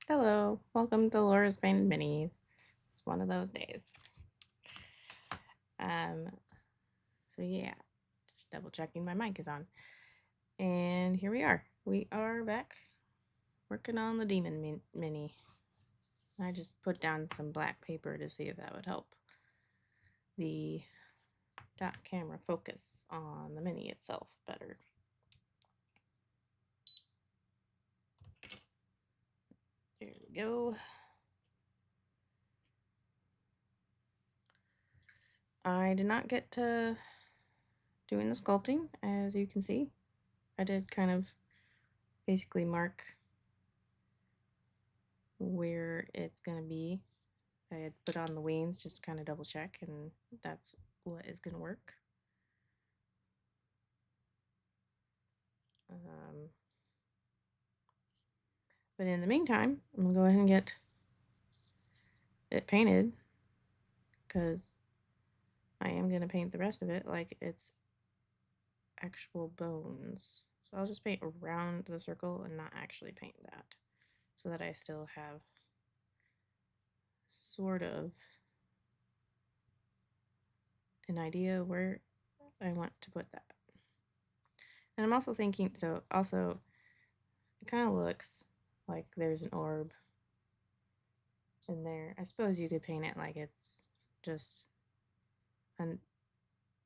Hello, welcome to Laura's Painted Minis. It's one of those days. Um, so yeah, just double checking my mic is on. And here we are. We are back working on the Demon Mini. I just put down some black paper to see if that would help the dot camera focus on the Mini itself better. There we go. I did not get to doing the sculpting, as you can see. I did kind of basically mark where it's going to be. I had put on the wings just to kind of double check, and that's what is going to work. But in the meantime, I'm going to go ahead and get it painted, because I am going to paint the rest of it like it's actual bones. So I'll just paint around the circle and not actually paint that, so that I still have sort of an idea where I want to put that. And I'm also thinking, so also it kind of looks like there's an orb in there. I suppose you could paint it like it's just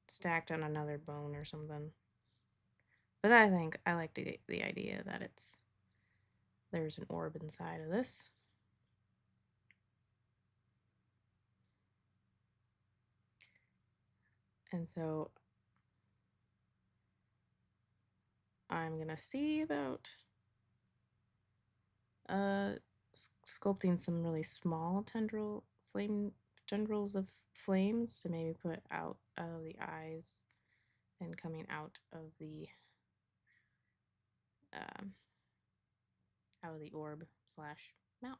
stacked on another bone or something. But I think I like the idea that there's an orb inside of this. And so I'm gonna see about sculpting some really small tendrils of flames to maybe put out of the eyes and coming out of the orb slash mouth.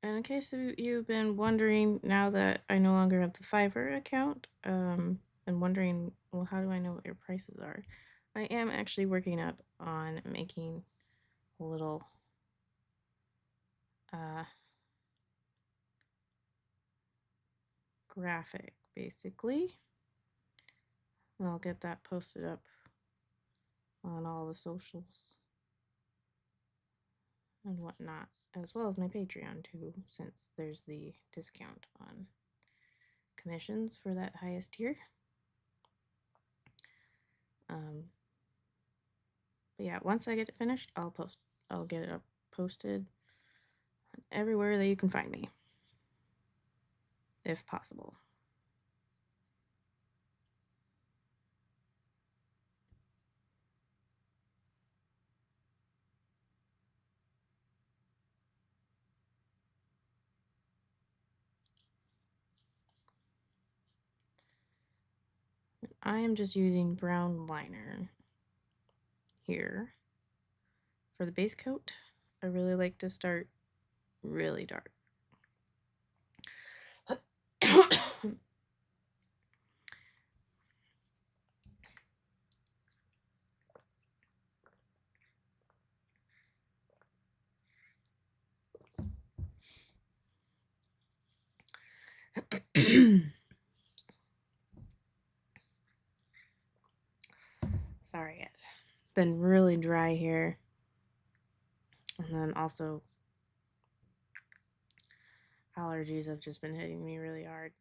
And in case you've been wondering, now that I no longer have the Fiverr account, and wondering, well, how do I know what your prices are? I am actually working up on making a little graphic, basically. And I'll get that posted up on all the socials and whatnot, as well as my Patreon too, since there's the discount on commissions for that highest tier. But yeah, once I get it finished, I'll get it up posted everywhere that you can find me, if possible. I am just using brown liner here for the base coat. I really like to start really dark. Sorry, guys. Been really dry here. And then also, allergies have just been hitting me really hard.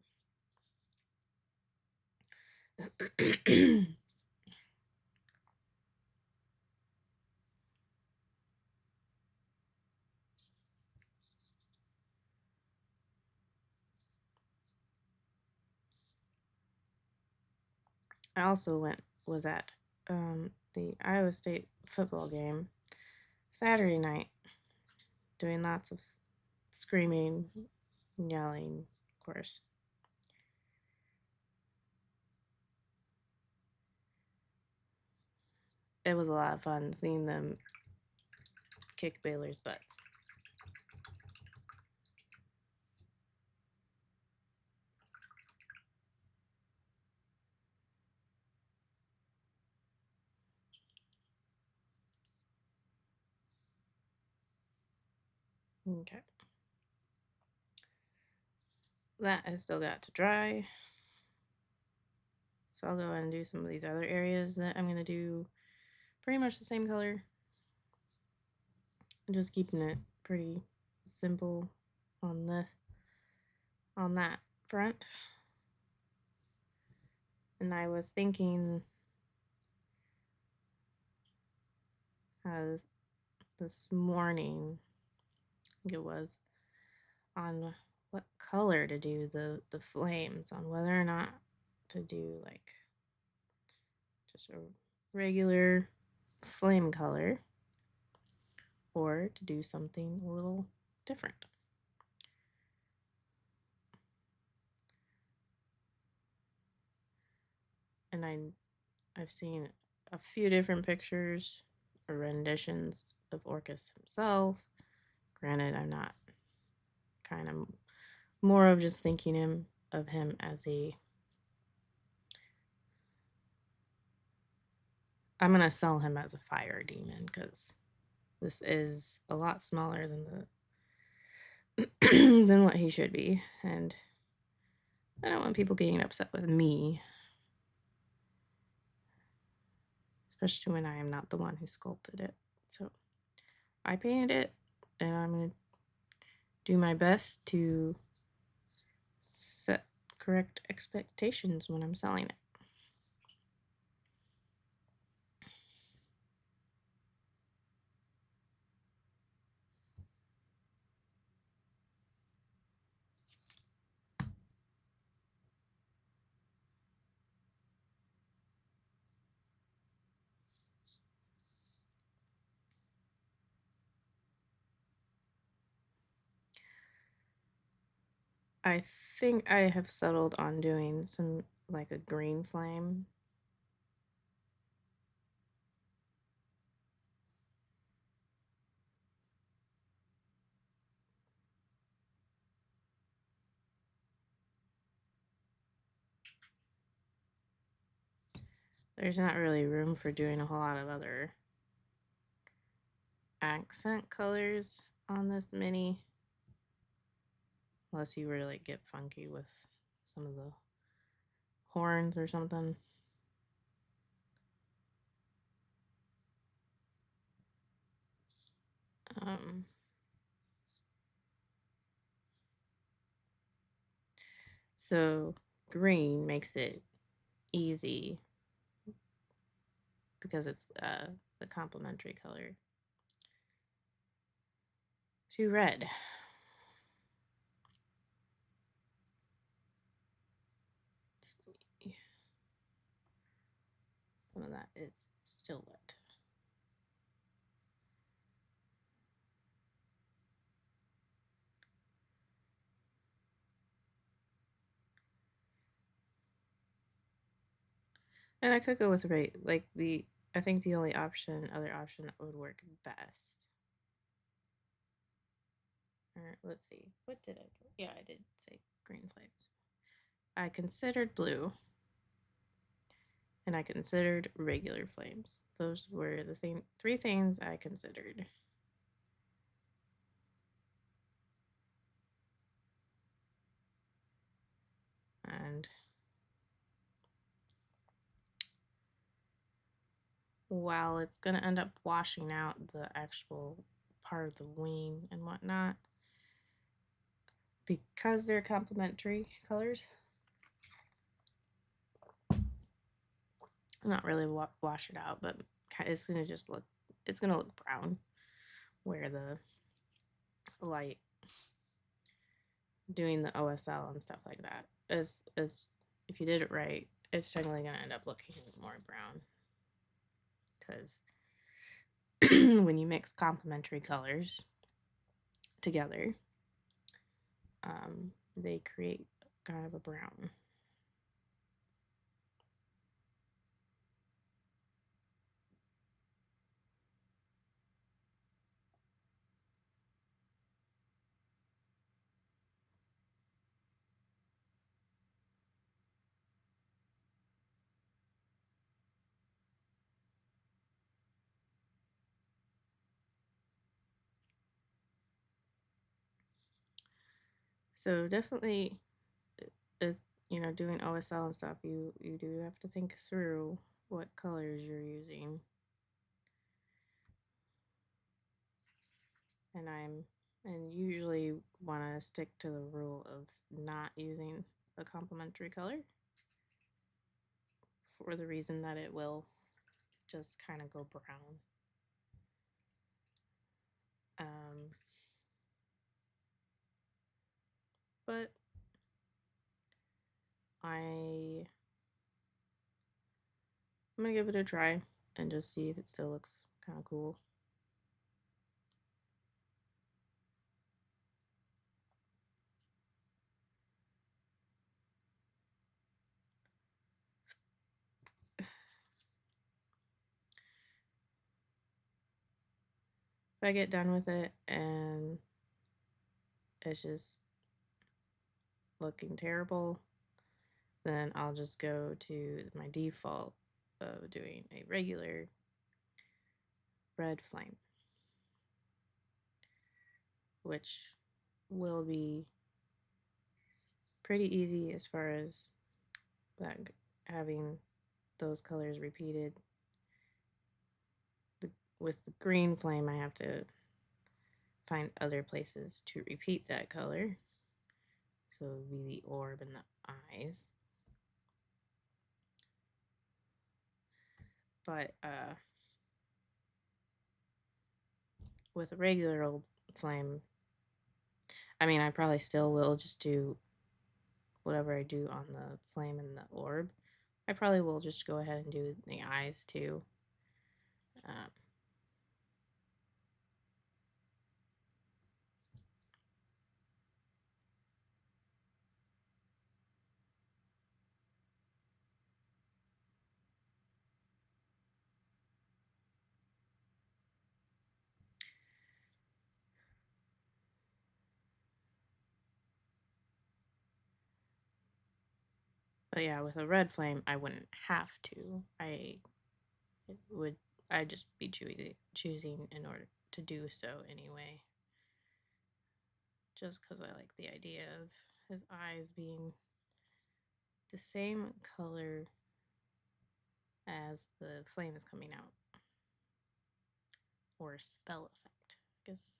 I also was at the Iowa State football game Saturday night, doing lots of screaming, yelling, of course. It was a lot of fun seeing them kick Baylor's butts. Okay. That has still got to dry. So I'll go ahead and do some of these other areas that I'm going to do pretty much the same color. I'm just keeping it pretty simple on that front. And I was thinking this morning, I think it was, on what color to do the flames, on whether or not to do like just a regular flame color or to do something a little different. And I've seen a few different pictures or renditions of Orcus himself. Granted, I'm not, kind of more of just thinking of him as I'm gonna sell him as a fire demon because this is a lot smaller than than what he should be, and I don't want people getting upset with me, especially when I am not the one who sculpted it. So I painted it, and I'm gonna do my best to set correct expectations when I'm selling it. I think I have settled on doing some like a green flame. There's not really room for doing a whole lot of other accent colors on this mini, unless you really get funky with some of the horns or something. Um, so green makes it easy because it's the complementary color to red. Some of that is still wet. And I could go with right, like I think the only other option that would work best. All right, let's see. What did I do? Yeah, I did say green flames. I considered blue, and I considered regular flames. Those were the three things I considered. And while it's going to end up washing out the actual part of the wing and whatnot, because they're complementary colors, not really wash it out, but it's going to just look, it's going to look brown where the light doing the OSL and stuff like that is if you did it right, it's technically going to end up looking more brown because when you mix complementary colors together, they create kind of a brown. So definitely, if doing OSL and stuff, you do have to think through what colors you're using. And usually want to stick to the rule of not using a complementary color for the reason that it will just kind of go brown. But I'm gonna give it a try and just see if it still looks kind of cool. If I get done with it and it's just looking terrible, then I'll just go to my default of doing a regular red flame, which will be pretty easy as far as that having those colors repeated. With the green flame, I have to find other places to repeat that color. So it would be the orb and the eyes. But with a regular old flame, I mean, I probably still will just do whatever I do on the flame and the orb. I probably will just go ahead and do the eyes too. Um, but yeah, with a red flame, I wouldn't have to. I'd just be choosing in order to do so anyway. Just because I like the idea of his eyes being the same color as the flame is coming out. Or a spell effect, I guess.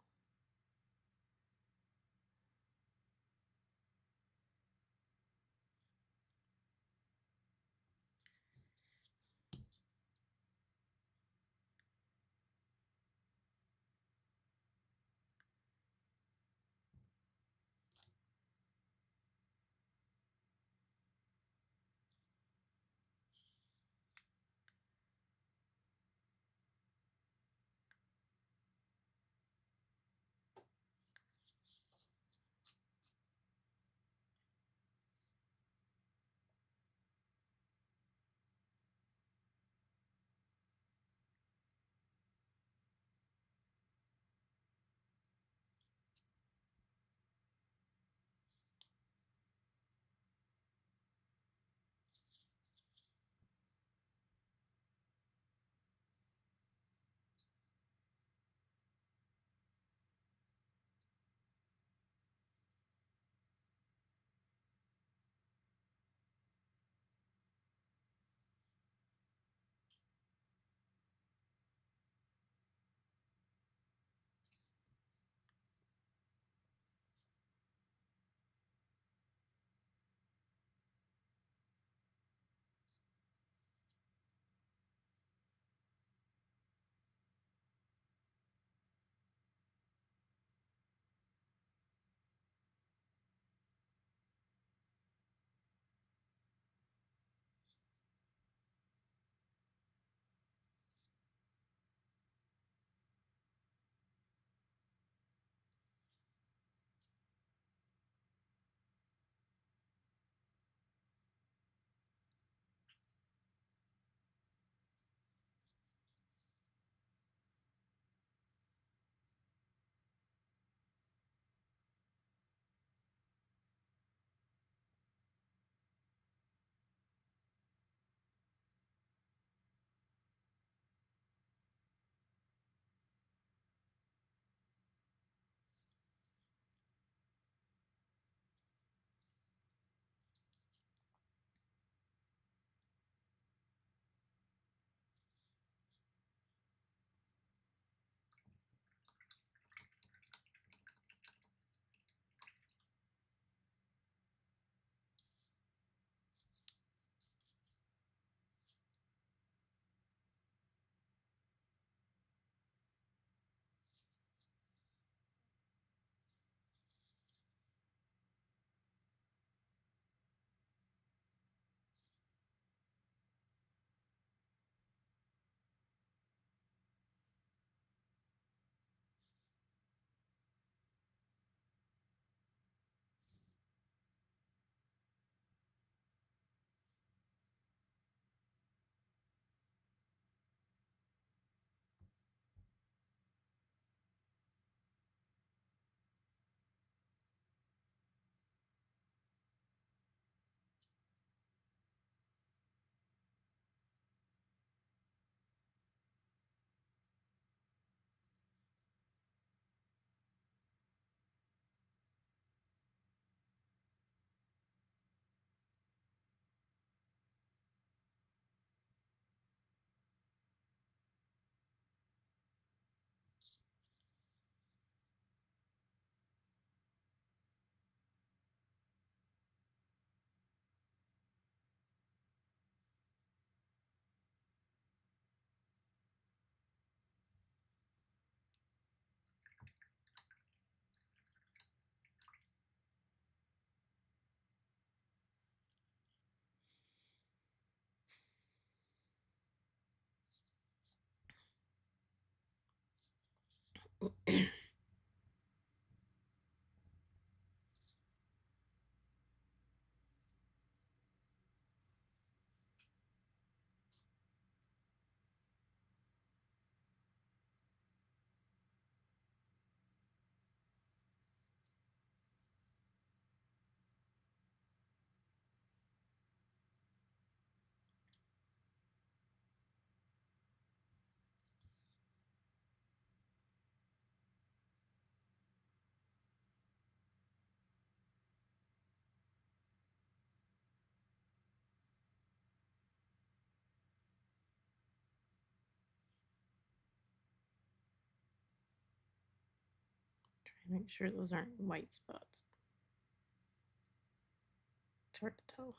Make sure those aren't white spots. It's hard to tell.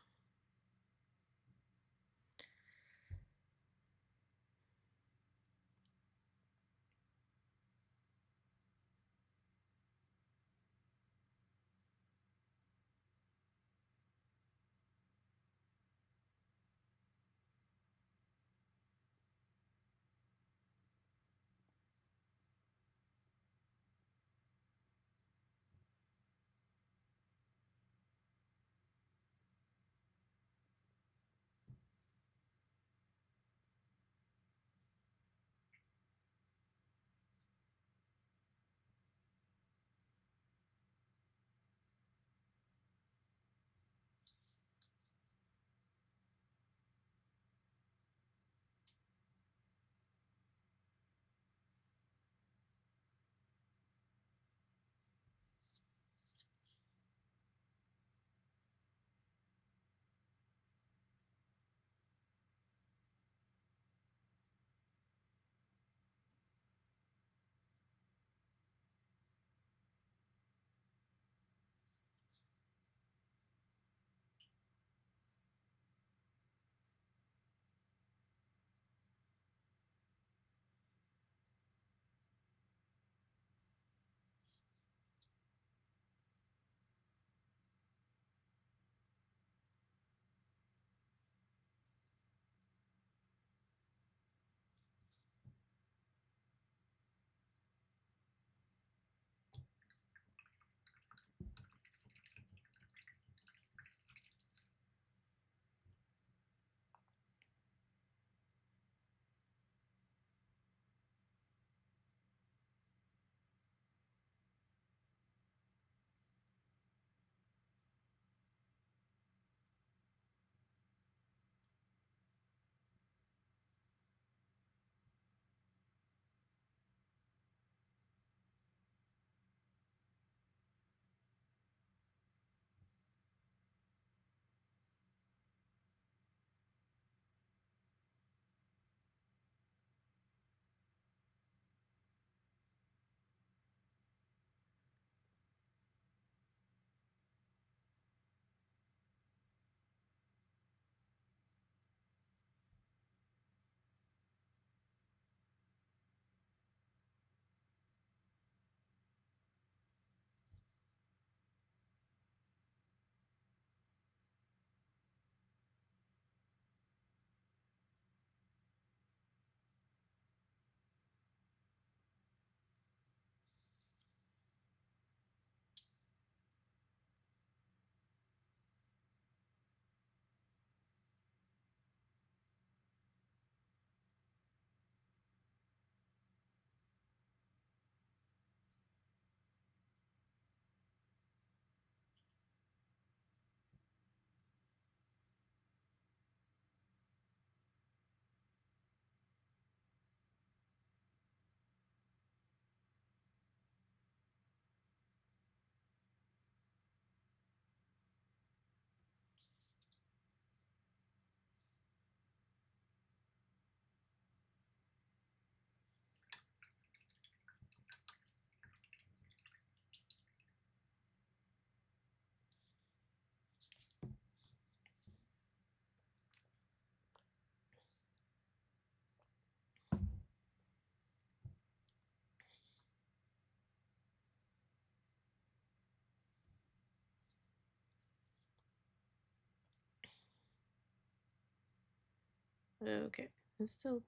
Okay, it's still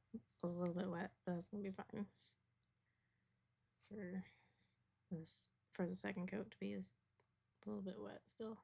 a little bit wet, but that's gonna be fine. for this, for the second coat to be a little bit wet still.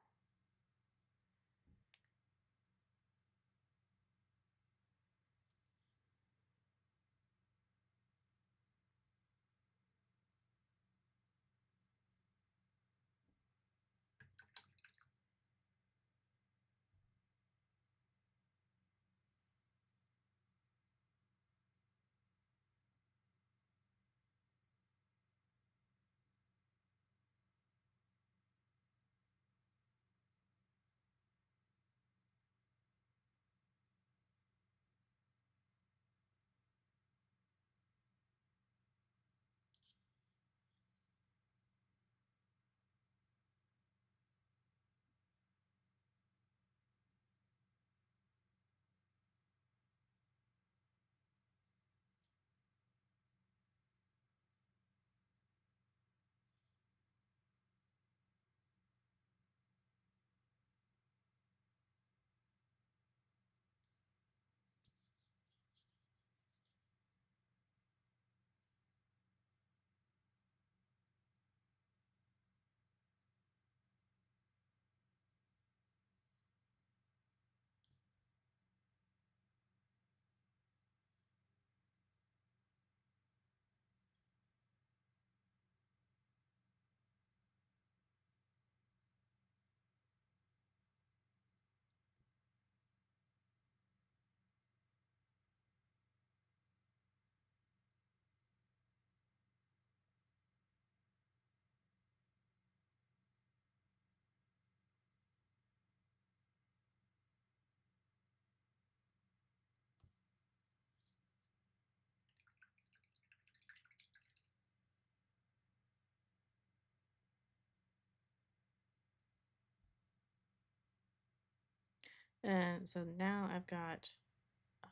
And so now I've got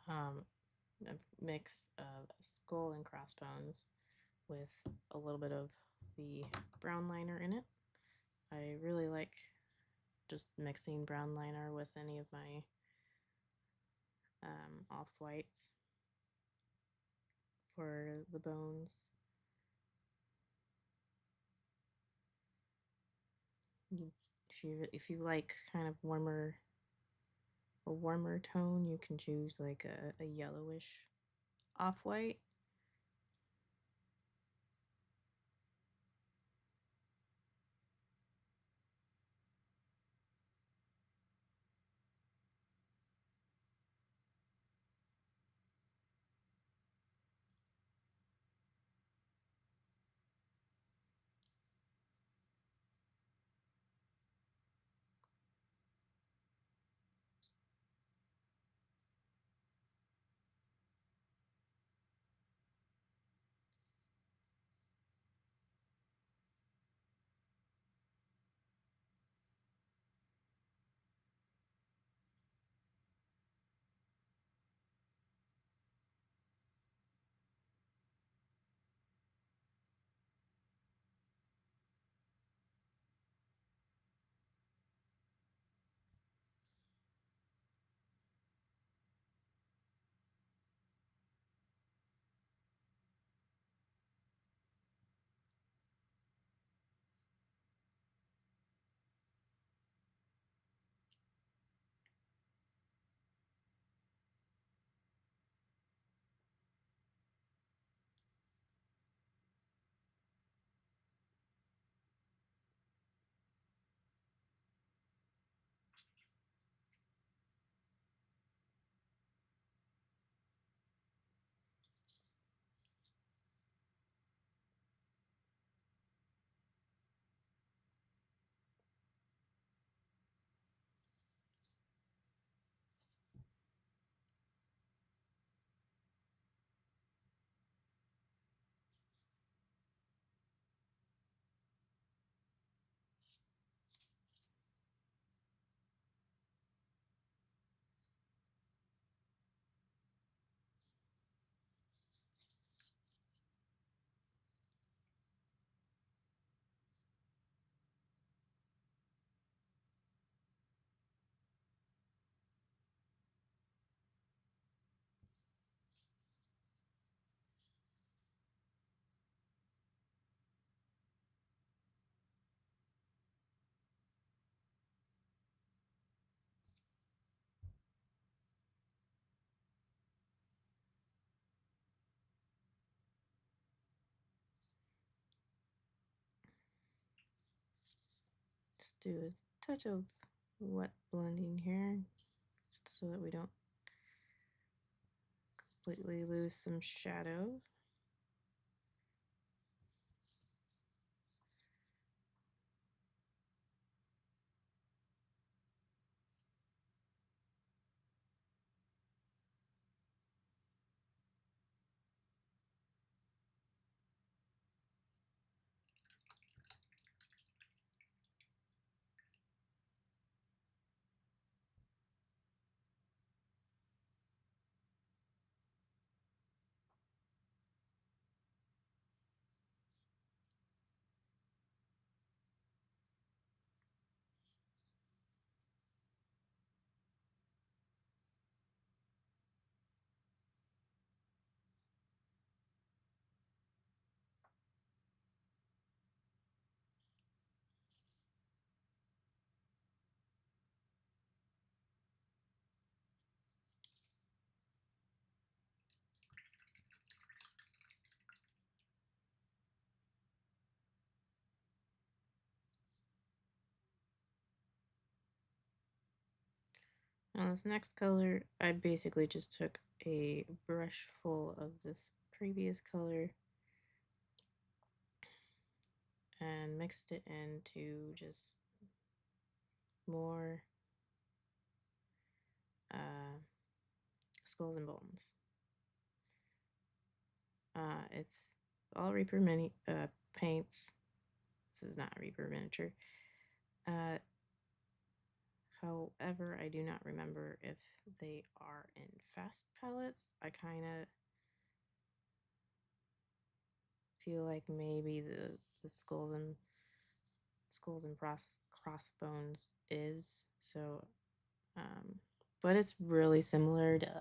a mix of skull and crossbones with a little bit of the brown liner in it. I really like just mixing brown liner with any of my off-whites for the bones. If you like kind of a warmer tone, you can choose like a yellowish off-white. do a touch of wet blending here so that we don't completely lose some shadow. Now this next color, I basically just took a brush full of this previous color and mixed it into just more skulls and bones. It's all Reaper mini paints. This is not Reaper miniature. However, I do not remember if they are in fast palettes. I kind of feel like maybe the skulls and crossbones is so, but it's really similar to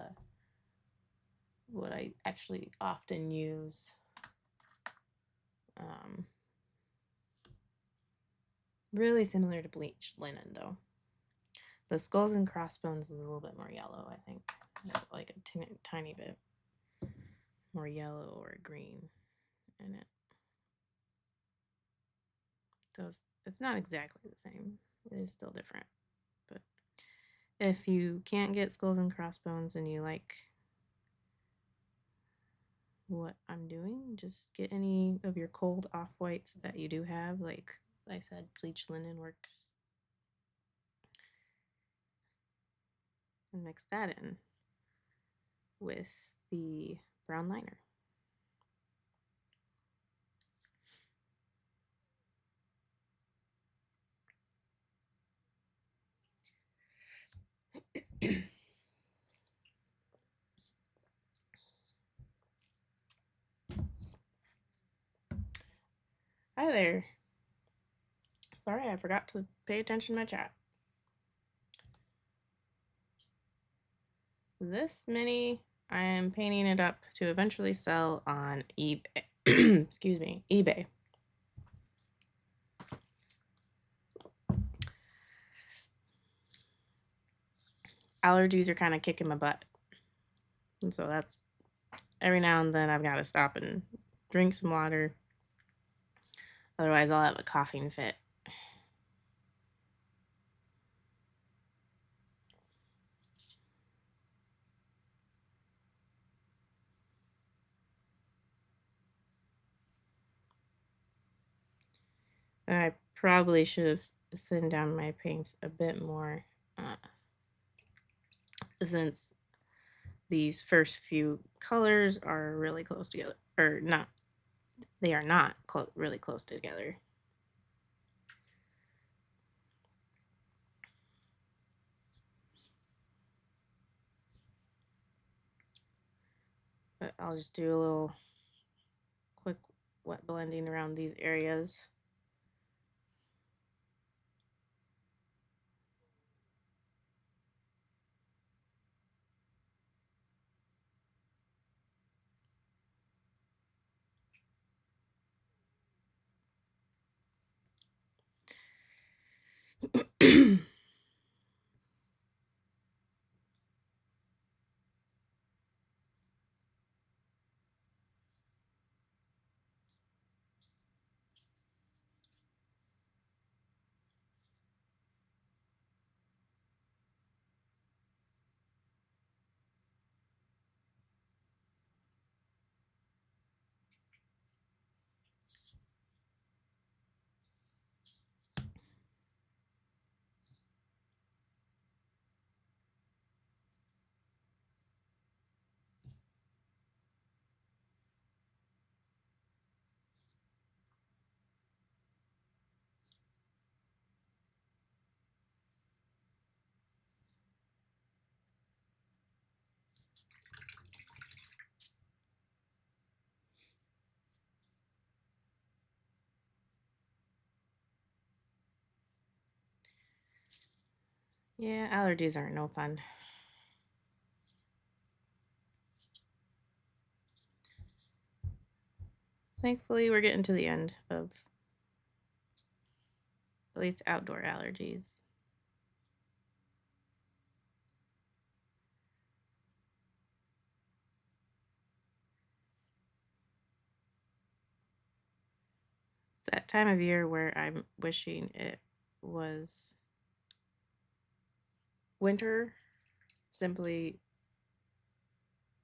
what I actually often use. Really similar to bleached linen though. The skulls and crossbones is a little bit more yellow, I think, like a tiny bit more yellow or green in it. So it's not exactly the same. It is still different. But if you can't get skulls and crossbones and you like what I'm doing, just get any of your cold off-whites that you do have. Like I said, bleached linen works. And mix that in with the brown liner. Hi there. Sorry, I forgot to pay attention to my chat. This mini, I am painting it up to eventually sell on eBay. Excuse me, eBay. Allergies are kind of kicking my butt. And so that's every now and then I've got to stop and drink some water. Otherwise, I'll have a coughing fit. I probably should have thinned down my paints a bit more since these first few colors are really close together. Or not, they are not really close together. But I'll just do a little quick wet blending around these areas. Yeah, allergies aren't no fun. Thankfully, we're getting to the end of at least outdoor allergies. It's that time of year where I'm wishing it was winter simply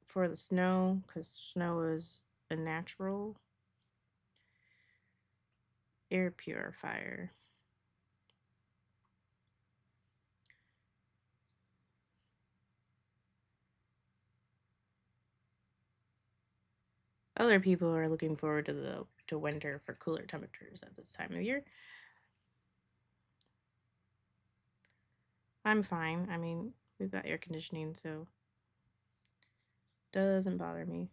for the snow, because snow is a natural air purifier. Other people are looking forward to winter for cooler temperatures at this time of year. I'm fine. I mean, we've got air conditioning, so it doesn't bother me.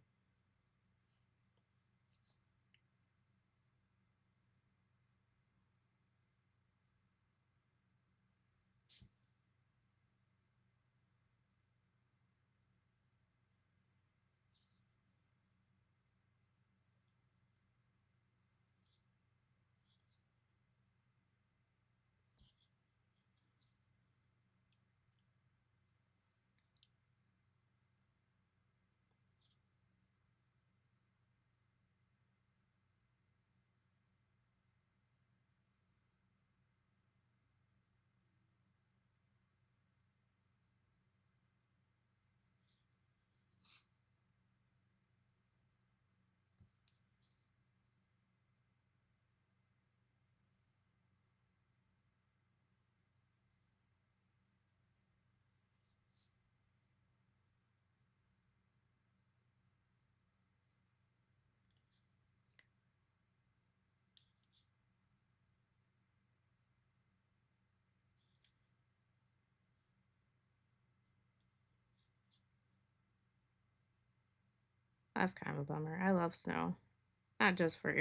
That's kind of a bummer. I love snow, not just for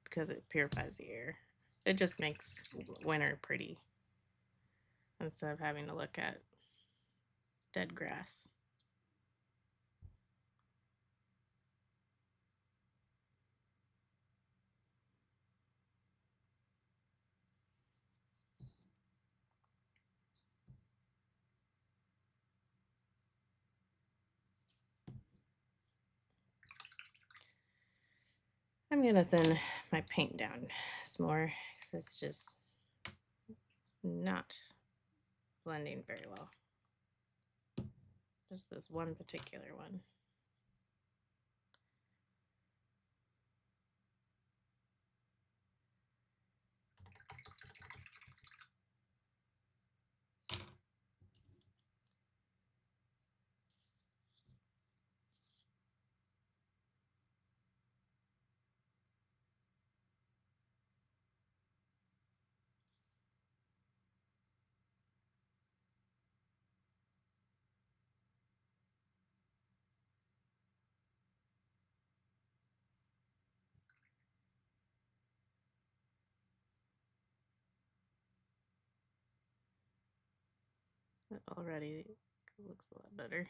because it purifies the air. It just makes winter pretty instead of having to look at dead grass. I'm gonna thin my paint down some more because it's just not blending very well. Just this one particular one. It already looks a lot better.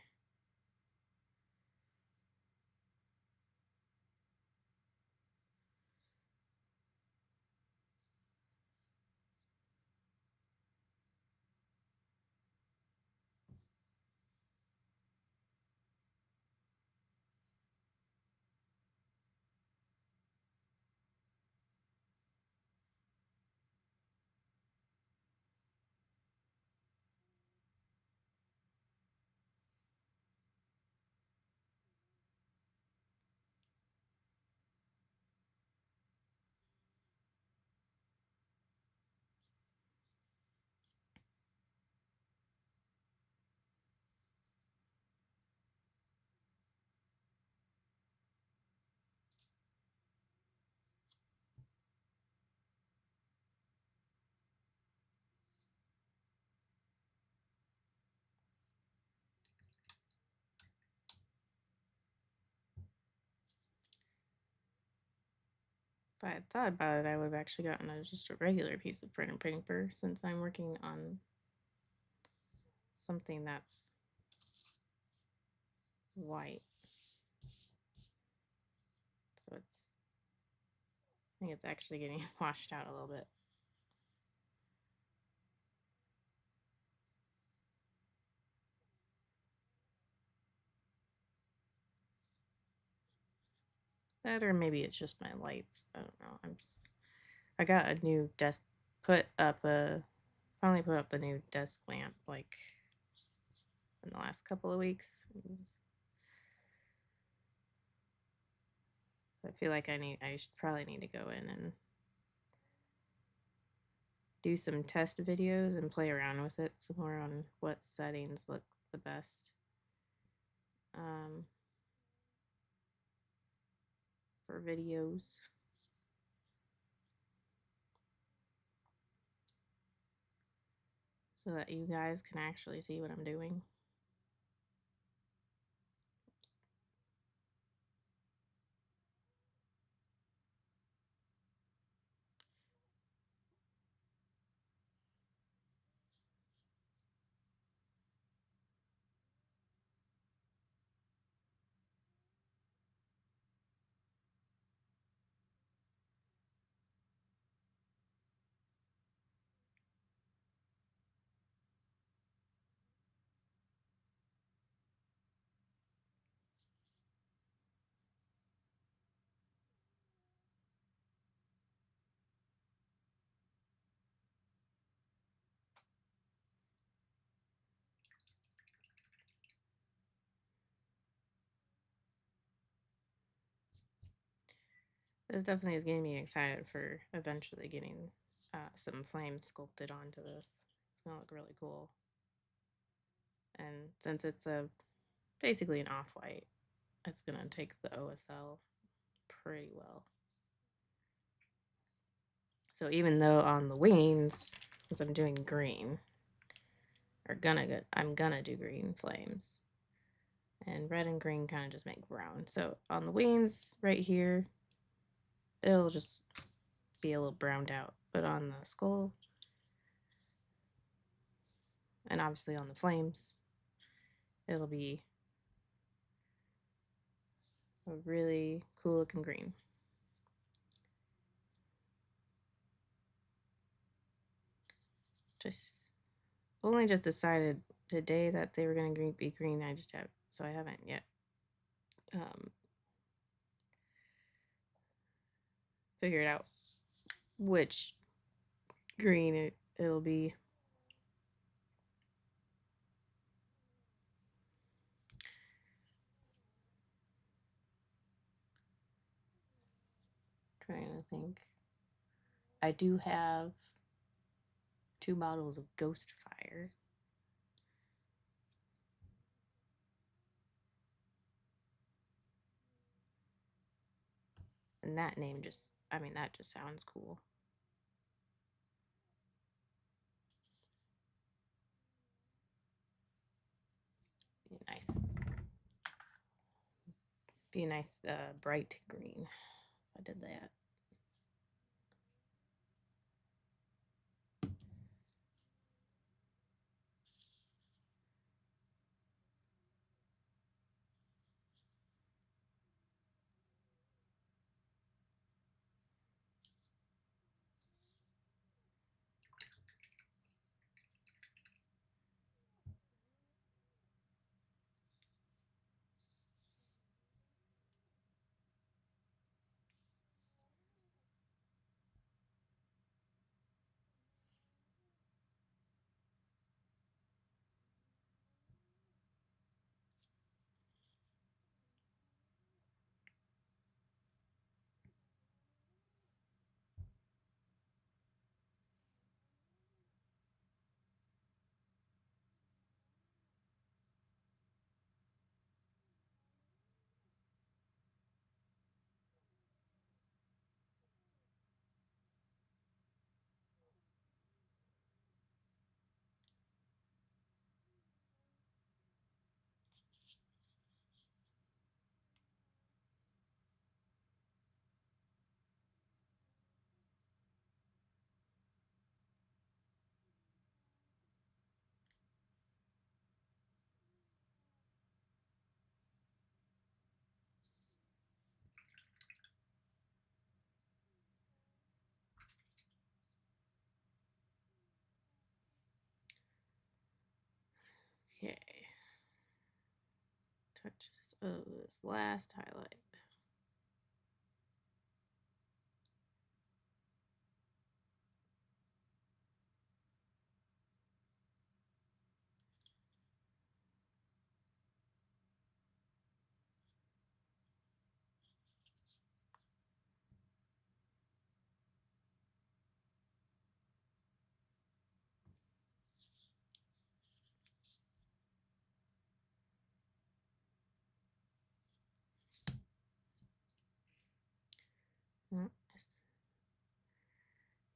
If I had thought about it, I would have actually gotten just a regular piece of printer paper since I'm working on something that's white. So I think it's actually getting washed out a little bit. That, or maybe it's just my lights. I don't know. I got a new desk, finally put up the new desk lamp like in the last couple of weeks. I feel like I should probably need to go in and do some test videos and play around with it some more on what settings look the best. For videos. So that you guys can actually see what I'm doing. This definitely is getting me excited for eventually getting some flames sculpted onto this. It's gonna look really cool. And since it's basically an off-white, it's gonna take the OSL pretty well. So even though on the wings, since I'm doing green, I'm gonna do green flames. And red and green kind of just make brown. So on the wings right here, it'll just be a little browned out. But on the skull, and obviously on the flames, it'll be a really cool looking green. Just decided today that they were going to be green. So I haven't yet figured out which green it'll be. Trying to think. I do have 2 bottles of Ghost Fire. And that name that just sounds cool. Be nice. Be a nice bright green if I did that. touches of this last highlight.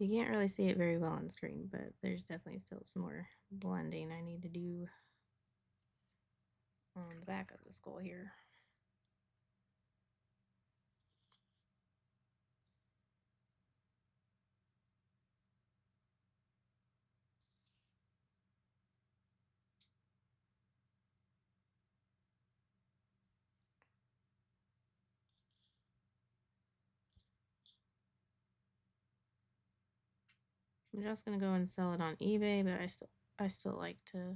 You can't really see it very well on screen, but there's definitely still some more blending I need to do on the back of the skull here. I'm just gonna go and sell it on eBay, but I still like to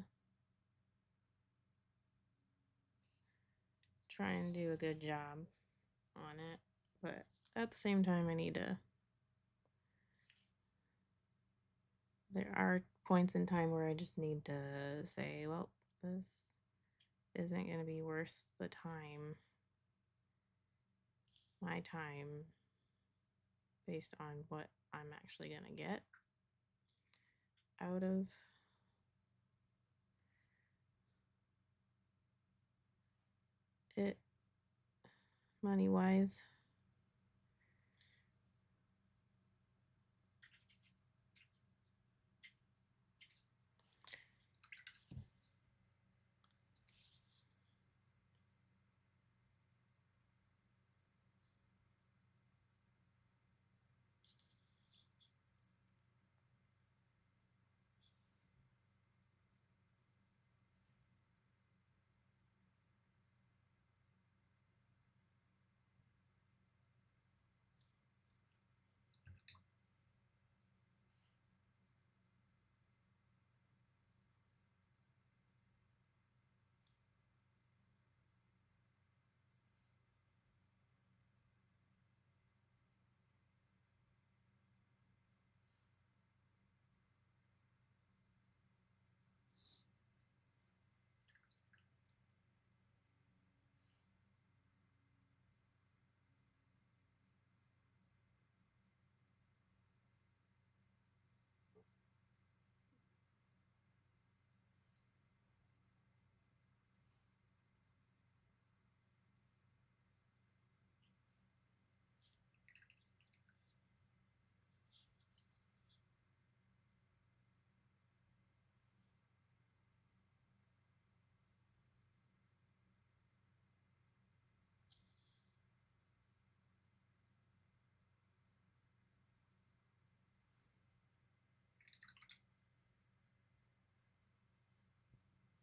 try and do a good job on it. But at the same time, there are points in time where I just need to say, well, this isn't gonna be worth the time, my time, based on what I'm actually gonna get out of it money-wise.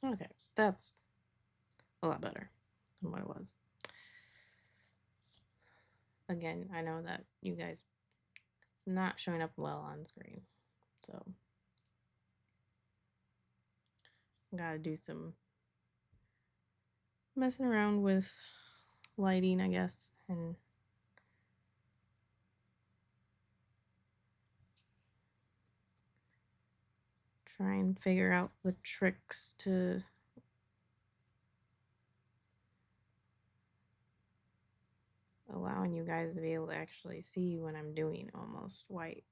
Okay, that's a lot better than what it was. Again, I know that you guys, it's not showing up well on screen, so gotta do some messing around with lighting, I guess, and try and figure out the tricks to allowing you guys to be able to actually see when I'm doing almost white.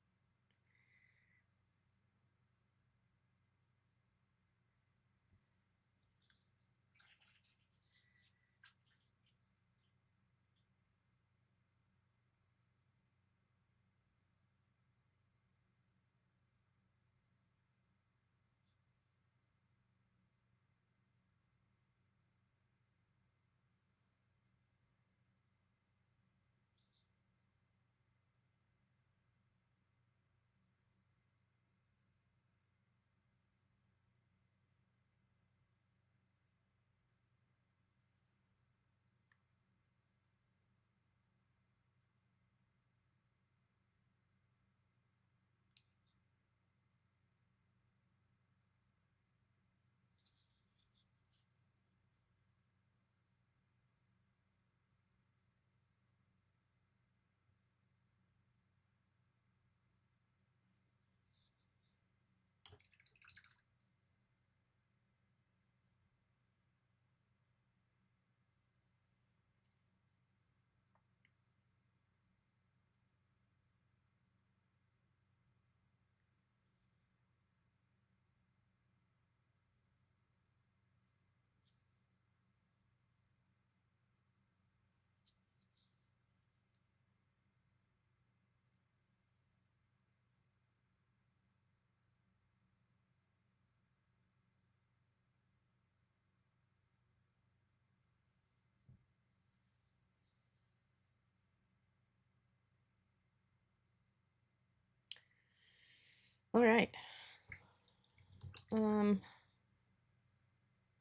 All right.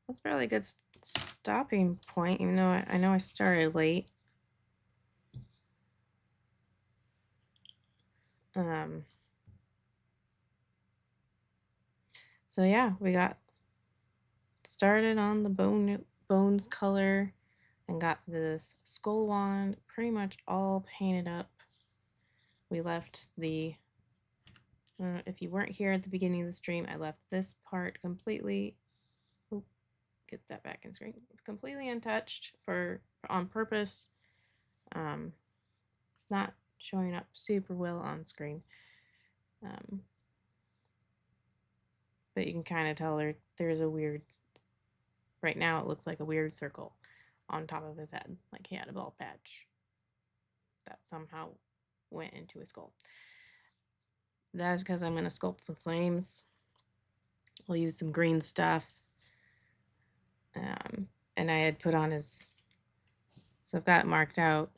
That's probably a good stopping point, even though I know I started late. So yeah, we got started on the bones color and got this skull wand pretty much all painted up. We left the if you weren't here at the beginning of the stream, I left this part completely get that back in screen completely untouched on purpose. It's not showing up super well on screen, but you can kind of tell there's a weird, right now it looks like a weird circle on top of his head, like he had a bald patch that somehow went into his skull. That is because I'm going to sculpt some flames. I'll use some green stuff. And I had put on his, so I've got it marked out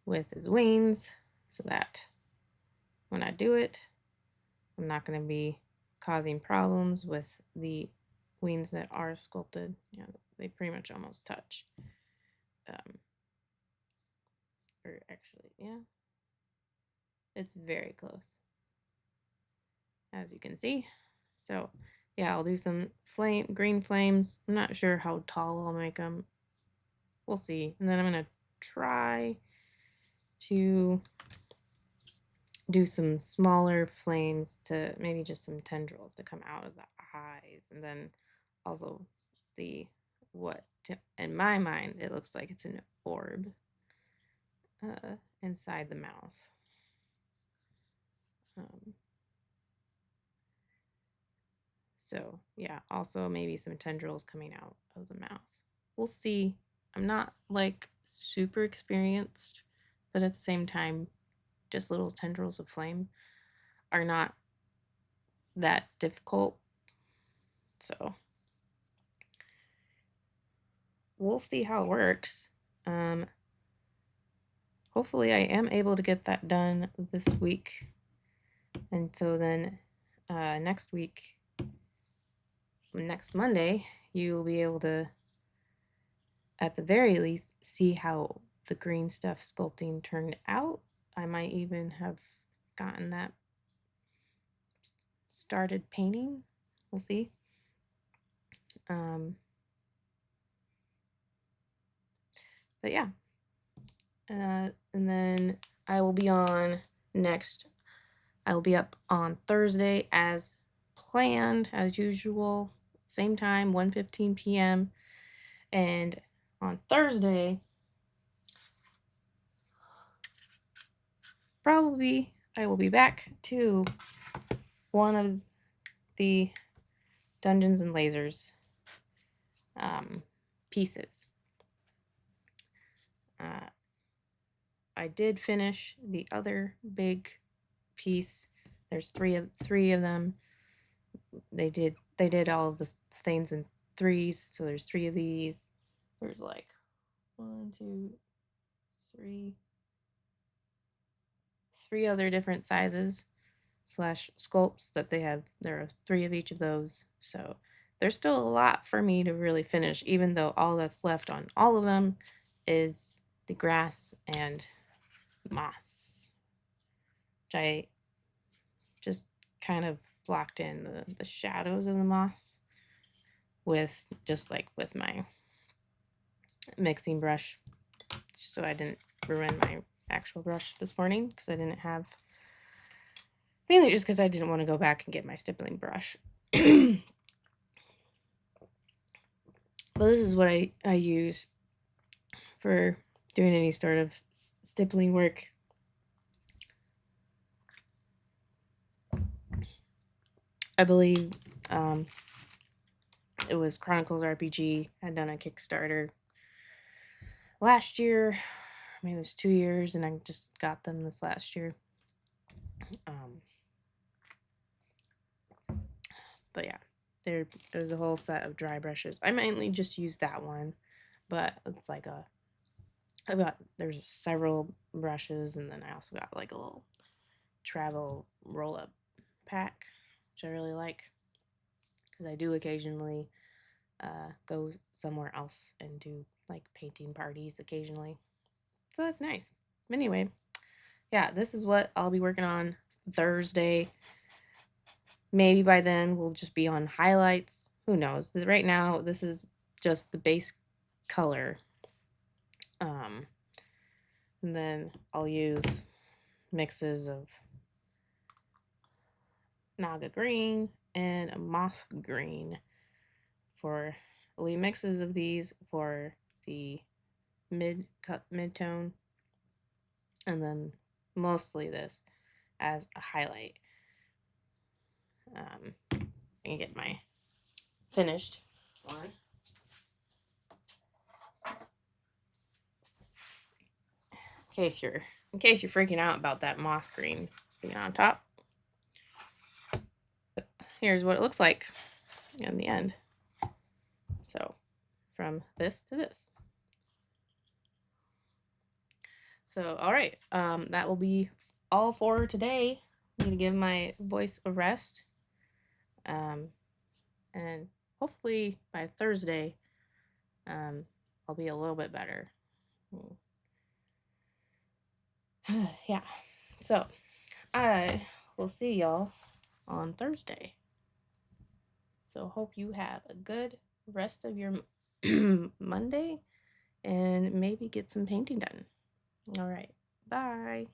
with his wings so that when I do it, I'm not going to be causing problems with the wings that are sculpted. You know, they pretty much almost touch. Or actually, yeah, it's very close, as you can see. So yeah, I'll do some green flames. I'm not sure how tall I'll make them. We'll see. And then I'm going to try to do some smaller flames to maybe just some tendrils to come out of the eyes. And then also in my mind, it looks like it's an orb inside the mouth. So yeah, also maybe some tendrils coming out of the mouth. We'll see. I'm not like super experienced, but at the same time, just little tendrils of flame are not that difficult. So we'll see how it works. Hopefully I am able to get that done this week. And so then next week, next Monday, you will be able to, at the very least, see how the green stuff sculpting turned out. I might even have gotten that started painting. We'll see. But yeah. And then I will be on next. I will be up on Thursday as planned, as usual. Same time, 1:15 p.m. And on Thursday, probably I will be back to one of the Dungeons and Lasers pieces. I did finish the other big piece. There's three of them. They did all of the things in threes, so there's three of these. There's like 1, 2, 3, three other different sizes / sculpts that they have. There are 3 of each of those, so there's still a lot for me to really finish, even though all that's left on all of them is the grass and moss, which I just kind of blocked in the shadows of the moss with my mixing brush, so I didn't ruin my actual brush this morning, because I didn't have, mainly just because I didn't want to go back and get my stippling brush. But this is what I use for doing any sort of stippling work. I believe it was Chronicles RPG had done a Kickstarter last year, maybe it was 2 years, and I just got them this last year. But yeah, there's a whole set of dry brushes. I mainly just use that one, but it's like there's several brushes, and then I also got like a little travel roll-up pack, which I really like because I do occasionally go somewhere else and do like painting parties occasionally. So that's nice. Anyway, yeah, this is what I'll be working on Thursday. Maybe by then we'll just be on highlights. Who knows? Right now, this is just the base color. And then I'll use mixes of Naga green and moss green for I'll leave mixes of these for the mid-tone, and then mostly this as a highlight. I can get my finished one. In case you're freaking out about that moss green being on top. Here's what it looks like in the end. So from this to this. So all right, that will be all for today. I'm gonna give my voice a rest, and hopefully by Thursday, I'll be a little bit better. Yeah. So I will see y'all on Thursday. So hope you have a good rest of your Monday and maybe get some painting done. All right. Bye.